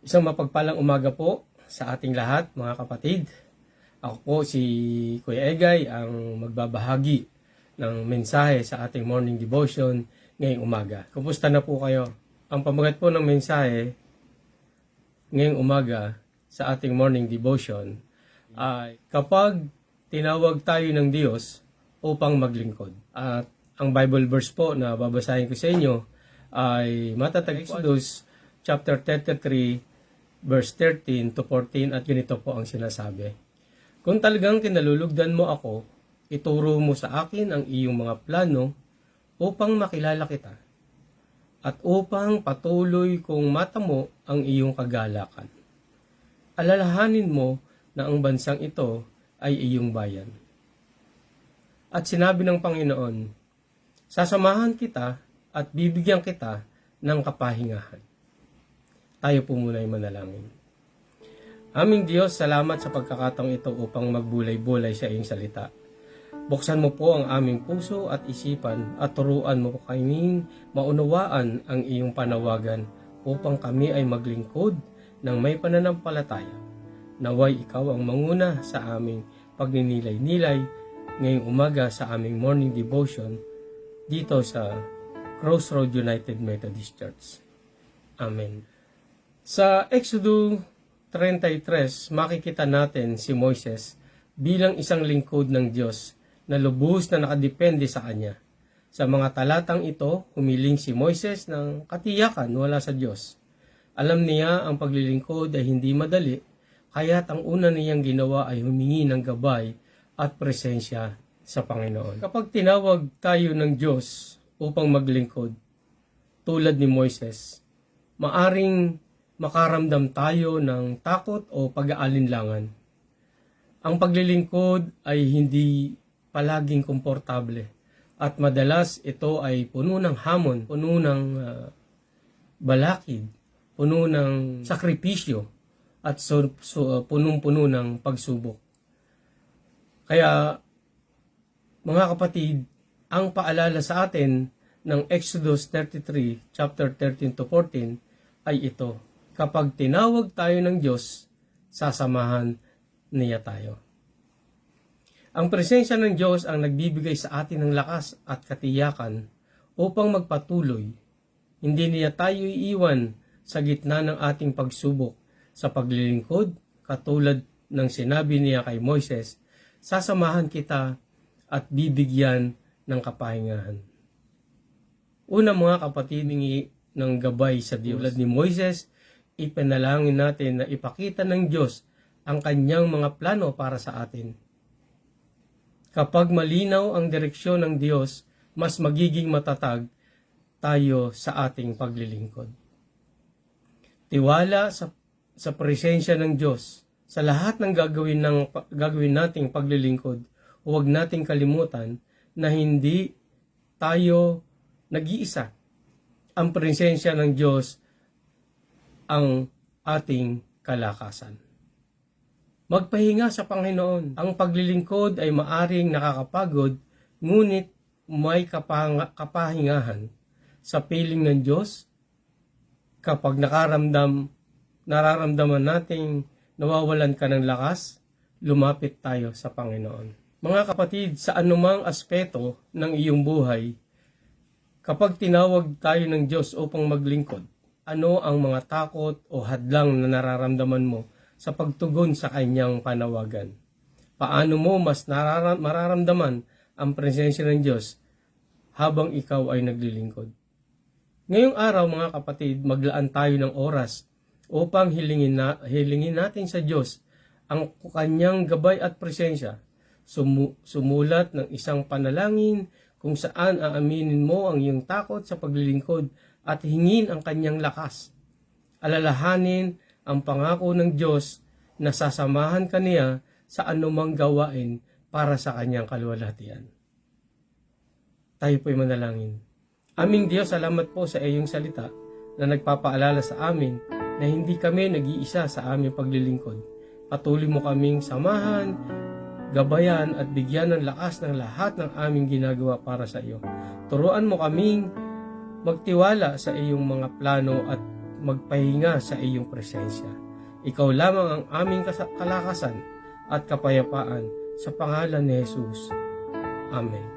Isang mapagpalang umaga po sa ating lahat, mga kapatid. Ako po si Kuya Egay, ang magbabahagi ng mensahe sa ating morning devotion ngayong umaga. Kumusta na po kayo? Ang pamagat po ng mensahe ngayong umaga sa ating morning devotion ay kapag tinawag tayo ng Diyos upang maglingkod. At ang Bible verse po na babasahin ko sa inyo ay matatag Exodus chapter 33 verse 13 to 14 at ganito po ang sinasabi. Kung talagang kinalulugdan mo ako, ituro mo sa akin ang iyong mga plano upang makilala kita at upang patuloy kong matamo ang iyong kagalakan. Alalahanin mo na ang bansang ito ay iyong bayan. At sinabi ng Panginoon, sasamahan kita at bibigyan kita ng kapahingahan. Tayo po muna ay manalangin. Aming Diyos, salamat sa pagkakataong ito upang magbulay-bulay sa iyong salita. Buksan mo po ang aming puso at isipan at turuan mo po kaming maunawaan ang iyong panawagan upang kami ay maglingkod ng may pananampalataya. Naway ikaw ang manguna sa aming pagninilay-nilay ngayong umaga sa aming morning devotion dito sa Crossroad United Methodist Church. Amen. Sa Exodus 33, makikita natin si Moises bilang isang lingkod ng Diyos na lubos na nakadepende sa Kanya. Sa mga talatang ito, humiling si Moises ng katiyakan wala sa Diyos. Alam niya ang paglilingkod ay hindi madali, kaya't ang una niyang ginawa ay humingi ng gabay at presensya sa Panginoon. Kapag tinawag tayo ng Diyos upang maglingkod, tulad ni Moises, maaring makaramdam tayo ng takot o pag-aalinlangan. Ang paglilingkod ay hindi palaging komportable at madalas ito ay puno ng hamon, puno ng balakid, puno ng sakripisyo at punong-puno ng pagsubok. Kaya mga kapatid, ang paalala sa atin ng Exodus 33, chapter 13 to 14 ay ito. Kapag tinawag tayo ng Diyos, sasamahan niya tayo. Ang presensya ng Diyos ang nagbibigay sa atin ng lakas at katiyakan upang magpatuloy. Hindi niya tayo iiwan sa gitna ng ating pagsubok sa paglilingkod, katulad ng sinabi niya kay Moises, sasamahan kita at bibigyan ng kapahingahan. Una mga kapatid, hingi ng gabay sa Diyos. Tulad ni Moises, ipanalangin natin na ipakita ng Diyos ang kanyang mga plano para sa atin. Kapag malinaw ang direksyon ng Diyos, mas magiging matatag tayo sa ating paglilingkod. Tiwala sa presensya ng Diyos sa lahat ng gagawin nating paglilingkod. Huwag nating kalimutan na hindi tayo nag-iisa. Ang presensya ng Diyos ang ating kalakasan. Magpahinga sa Panginoon. Ang paglilingkod ay maaring nakakapagod, ngunit may kapahingahan sa piling ng Diyos. Kapag nararamdaman nating nawawalan ka ng lakas, lumapit tayo sa Panginoon. Mga kapatid, sa anumang aspeto ng iyong buhay, kapag tinawag tayo ng Diyos upang maglingkod, ano ang mga takot o hadlang na nararamdaman mo sa pagtugon sa kanyang panawagan? Paano mo mas mararamdaman ang presensya ng Diyos habang ikaw ay naglilingkod? Ngayong araw mga kapatid, maglaan tayo ng oras upang hilingin natin sa Diyos ang kanyang gabay at presensya. Sumulat ng isang panalangin kung saan aaminin mo ang iyong takot sa paglilingkod at hingin ang kanyang lakas. Alalahanin ang pangako ng Diyos na sasamahan ka niya sa anumang gawain para sa kanyang kaluwalhatian. Tayo po'y manalangin. Aming Diyos, salamat po sa iyong salita na nagpapaalala sa amin na hindi kami nag-iisa sa aming paglilingkod. Patuloy mo kaming samahan, gabayan at bigyan ng lakas ng lahat ng aming ginagawa para sa iyo. Turuan mo kaming magtiwala sa iyong mga plano at magpahinga sa iyong presensya. Ikaw lamang ang aming kalakasan at kapayapaan sa pangalan ni Jesus. Amen.